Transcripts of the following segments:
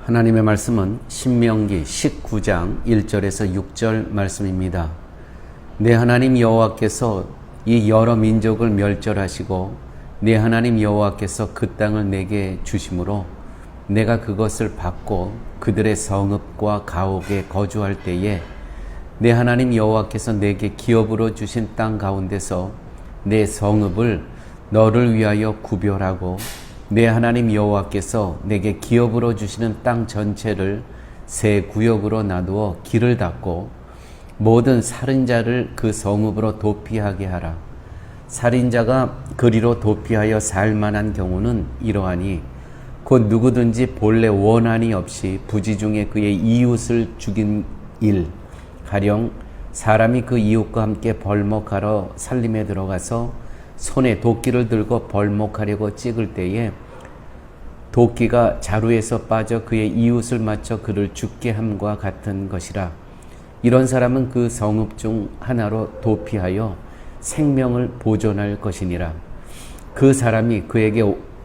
하나님의 말씀은 신명기 19장 1절에서 6절 말씀입니다. 내 하나님 여호와께서 이 여러 민족을 멸절하시고 내 하나님 여호와께서 그 땅을 내게 주심으로 내가 그것을 받고 그들의 성읍과 가옥에 거주할 때에 내 하나님 여호와께서 내게 기업으로 주신 땅 가운데서 내 성읍을 너를 위하여 구별하고 내 하나님 여호와께서 내게 기업으로 주시는 땅 전체를 세 구역으로 나누어 길을 닫고 모든 살인자를 그 성읍으로 도피하게 하라. 살인자가 그리로 도피하여 살 만한 경우는 이러하니 곧 누구든지 본래 원한이 없이 부지 중에 그의 이웃을 죽인 일, 가령 사람이 그 이웃과 함께 벌목하러 살림에 들어가서 손에 도끼를 들고 벌목하려고 찍을 때에 도끼가 자루에서 빠져 그의 이웃을 맞춰 그를 죽게 함과 같은 것이라. 이런 사람은 그 성읍 중 하나로 도피하여 생명을 보존할 것이니라. 그 사람이 그에게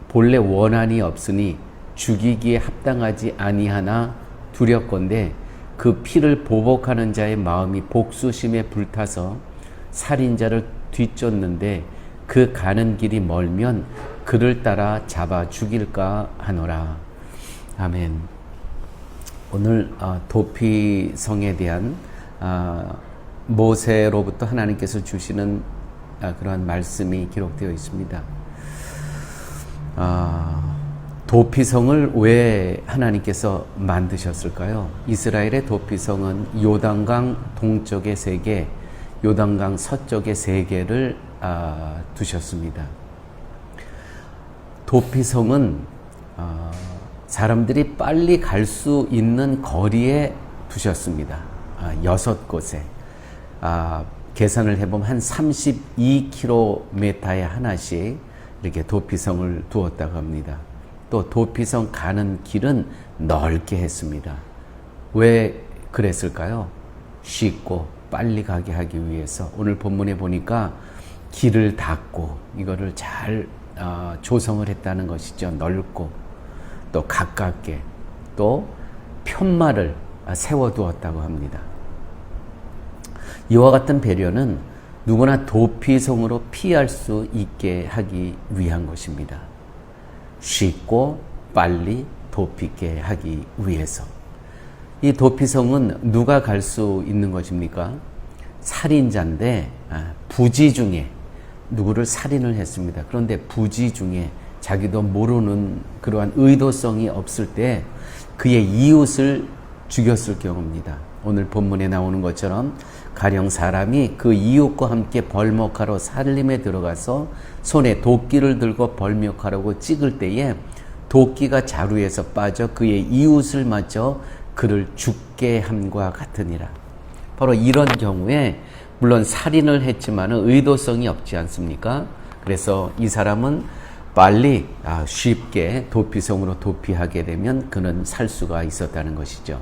본래 원한이 없으니 죽이기에 합당하지 아니하나 두렵건대 그 피를 보복하는 자의 마음이 복수심에 불타서 살인자를 뒤쫓는데 그 가는 길이 멀면 그를 따라 잡아 죽일까 하노라. 아멘. 오늘 도피성에 대한 모세로부터 하나님께서 주시는 그러한 말씀이 기록되어 있습니다. 도피성을 왜 하나님께서 만드셨을까요? 이스라엘의 도피성은 요단강 동쪽에 3개, 요단강 서쪽에 3개를 두셨습니다. 도피성은 사람들이 빨리 갈 수 있는 거리에 두셨습니다. 6곳에. 계산을 해보면 한 32km에 하나씩 이렇게 도피성을 두었다고 합니다. 또 도피성 가는 길은 넓게 했습니다. 왜 그랬을까요? 쉽고 빨리 가게 하기 위해서. 오늘 본문에 보니까 길을 닫고 이거를 잘 조성을 했다는 것이죠. 넓고 또 가깝게 또 편말을 세워두었다고 합니다. 이와 같은 배려는 누구나 도피성으로 피할 수 있게 하기 위한 것입니다. 쉽고 빨리 도피게 하기 위해서. 이 도피성은 누가 갈 수 있는 것입니까? 살인자인데 부지 중에 누구를 살인을 했습니다. 그런데 부지 중에 자기도 모르는 그러한 의도성이 없을 때 그의 이웃을 죽였을 경우입니다. 오늘 본문에 나오는 것처럼 가령 사람이 그 이웃과 함께 벌목하러 살림에 들어가서 손에 도끼를 들고 벌목하려고 찍을 때에 도끼가 자루에서 빠져 그의 이웃을 맞춰 그를 죽게 함과 같으니라. 바로 이런 경우에 물론 살인을 했지만 의도성이 없지 않습니까? 그래서 이 사람은 빨리 쉽게 도피성으로 도피하게 되면 그는 살 수가 있었다는 것이죠.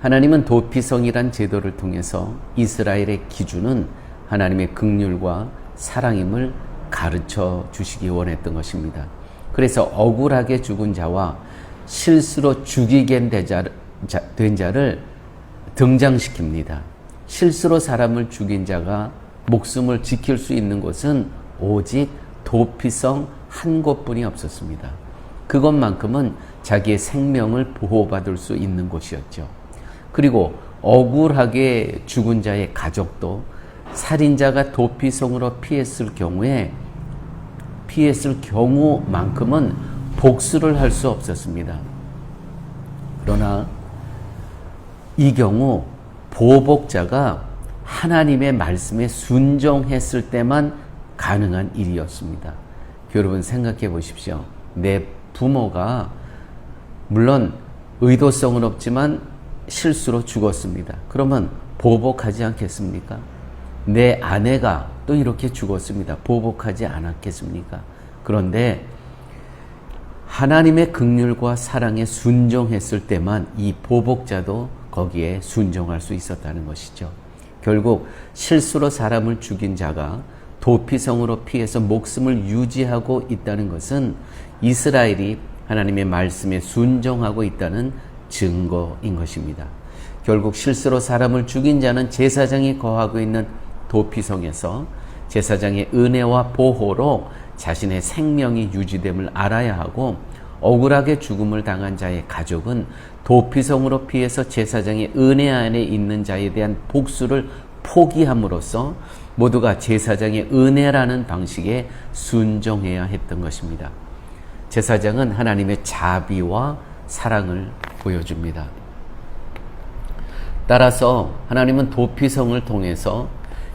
하나님은 도피성이란 제도를 통해서 이스라엘의 기준은 하나님의 긍휼과 사랑임을 가르쳐 주시기 원했던 것입니다. 그래서 억울하게 죽은 자와 실수로 죽이게 된 자를 등장시킵니다. 실수로 사람을 죽인 자가 목숨을 지킬 수 있는 곳은 오직 도피성 한 곳뿐이 없었습니다. 그것만큼은 자기의 생명을 보호받을 수 있는 곳이었죠. 그리고 억울하게 죽은 자의 가족도 살인자가 도피성으로 피했을 경우만큼은 복수를 할 수 없었습니다. 그러나 이 경우 보복자가 하나님의 말씀에 순종했을 때만 가능한 일이었습니다. 여러분 생각해 보십시오. 내 부모가 물론 의도성은 없지만 실수로 죽었습니다. 그러면 보복하지 않겠습니까? 내 아내가 또 이렇게 죽었습니다. 보복하지 않았겠습니까? 그런데 하나님의 긍휼과 사랑에 순종했을 때만 이 보복자도 거기에 순종할 수 있었다는 것이죠. 결국 실수로 사람을 죽인 자가 도피성으로 피해서 목숨을 유지하고 있다는 것은 이스라엘이 하나님의 말씀에 순종하고 있다는 증거인 것입니다. 결국 실수로 사람을 죽인 자는 제사장이 거하고 있는 도피성에서 제사장의 은혜와 보호로 자신의 생명이 유지됨을 알아야 하고, 억울하게 죽음을 당한 자의 가족은 도피성으로 피해서 제사장의 은혜 안에 있는 자에 대한 복수를 포기함으로써 모두가 제사장의 은혜라는 방식에 순종해야 했던 것입니다. 제사장은 하나님의 자비와 사랑을 보여줍니다. 따라서 하나님은 도피성을 통해서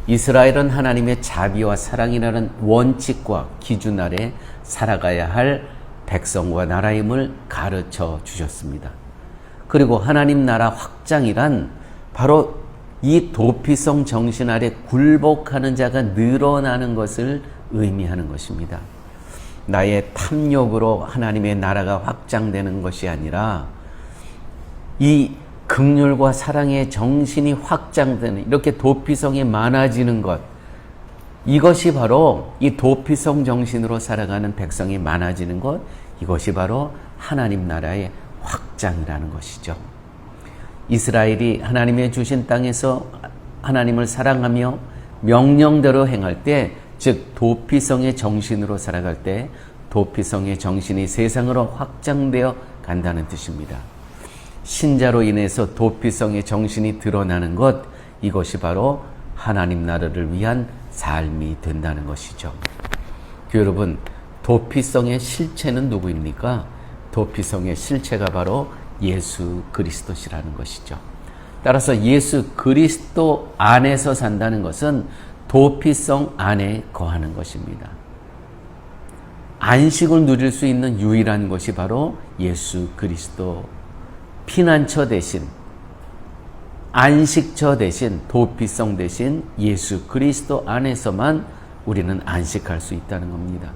이스라엘은 하나님의 자비와 사랑이라는 원칙과 기준 아래 살아가야 할 백성과 나라임을 가르쳐 주셨습니다. 그리고 하나님 나라 확장이란 바로 이 도피성 정신 아래 굴복하는 자가 늘어나는 것을 의미하는 것입니다. 나의 탐욕으로 하나님의 나라가 확장되는 것이 아니라 이 긍휼과 사랑의 정신이 확장되는, 이렇게 도피성이 많아지는 것, 이것이 바로 이 도피성 정신으로 살아가는 백성이 많아지는 것, 이것이 바로 하나님 나라의 확장이라는 것이죠. 이스라엘이 하나님의 주신 땅에서 하나님을 사랑하며 명령대로 행할 때, 즉 도피성의 정신으로 살아갈 때 도피성의 정신이 세상으로 확장되어 간다는 뜻입니다. 신자로 인해서 도피성의 정신이 드러나는 것, 이것이 바로 하나님 나라를 위한 삶이 된다는 것이죠. 여러분, 도피성의 실체는 누구입니까? 도피성의 실체가 바로 예수 그리스도시라는 것이죠. 따라서 예수 그리스도 안에서 산다는 것은 도피성 안에 거하는 것입니다. 안식을 누릴 수 있는 유일한 것이 바로 예수 그리스도, 피난처 대신, 안식처 대신, 도피성 대신 예수 그리스도 안에서만 우리는 안식할 수 있다는 겁니다.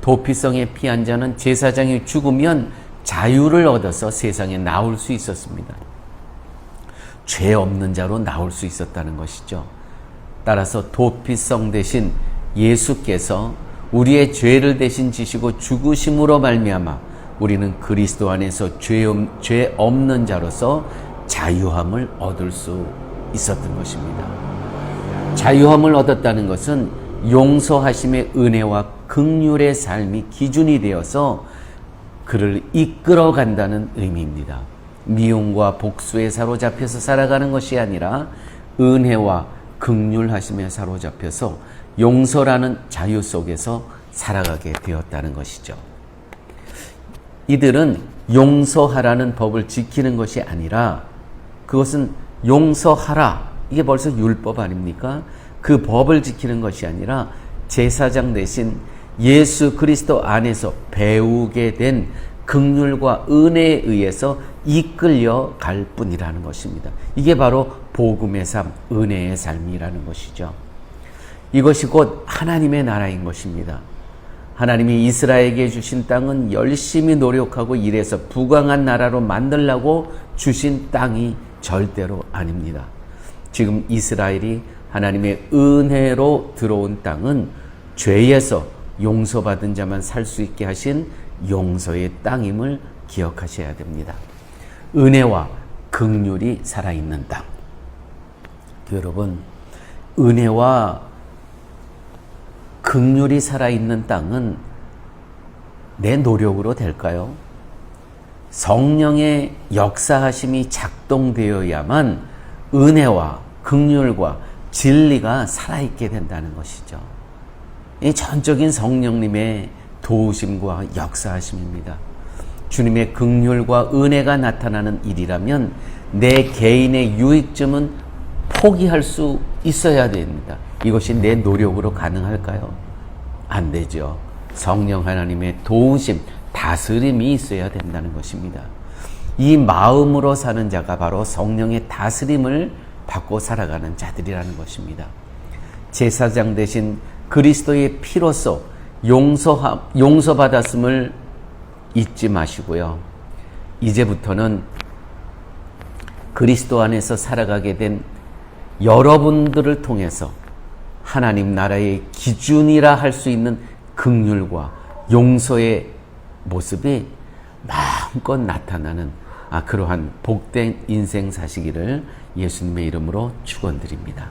도피성에 피한 자는 제사장이 죽으면 자유를 얻어서 세상에 나올 수 있었습니다. 죄 없는 자로 나올 수 있었다는 것이죠. 따라서 도피성 대신 예수께서 우리의 죄를 대신 지시고 죽으심으로 말미암아 우리는 그리스도 안에서 죄 없는 자로서 자유함을 얻을 수 있었던 것입니다. 자유함을 얻었다는 것은 용서하심의 은혜와 긍휼의 삶이 기준이 되어서 그를 이끌어 간다는 의미입니다. 미움과 복수에 사로잡혀서 살아가는 것이 아니라 은혜와 긍휼하심에 사로잡혀서 용서라는 자유 속에서 살아가게 되었다는 것이죠. 이들은 용서하라는 법을 지키는 것이 아니라, 그것은 용서하라, 이게 벌써 율법 아닙니까? 그 법을 지키는 것이 아니라 제사장 대신 예수 그리스도 안에서 배우게 된 긍휼과 은혜에 의해서 이끌려 갈 뿐이라는 것입니다. 이게 바로 복음의 삶, 은혜의 삶이라는 것이죠. 이것이 곧 하나님의 나라인 것입니다. 하나님이 이스라엘에게 주신 땅은 열심히 노력하고 일해서 부강한 나라로 만들려고 주신 땅이 절대로 아닙니다. 지금 이스라엘이 하나님의 은혜로 들어온 땅은 죄에서 용서받은 자만 살 수 있게 하신 용서의 땅임을 기억하셔야 됩니다. 은혜와 긍휼이 살아있는 땅. 여러분, 은혜와 긍휼이 살아있는 땅은 내 노력으로 될까요? 성령의 역사하심이 작동되어야만 은혜와 긍휼과 진리가 살아있게 된다는 것이죠. 이 전적인 성령님의 도우심과 역사하심입니다. 주님의 긍휼과 은혜가 나타나는 일이라면 내 개인의 유익점은 포기할 수 있어야 됩니다. 이것이 내 노력으로 가능할까요? 안 되죠. 성령 하나님의 도우심, 다스림이 있어야 된다는 것입니다. 이 마음으로 사는 자가 바로 성령의 다스림을 받고 살아가는 자들이라는 것입니다. 제사장 대신 그리스도의 피로써 용서받았음을 잊지 마시고요. 이제부터는 그리스도 안에서 살아가게 된 여러분들을 통해서 하나님 나라의 기준이라 할 수 있는 긍휼과 용서의 모습이 마음껏 나타나는 그러한 복된 인생 사시기를 예수님의 이름으로 축원드립니다.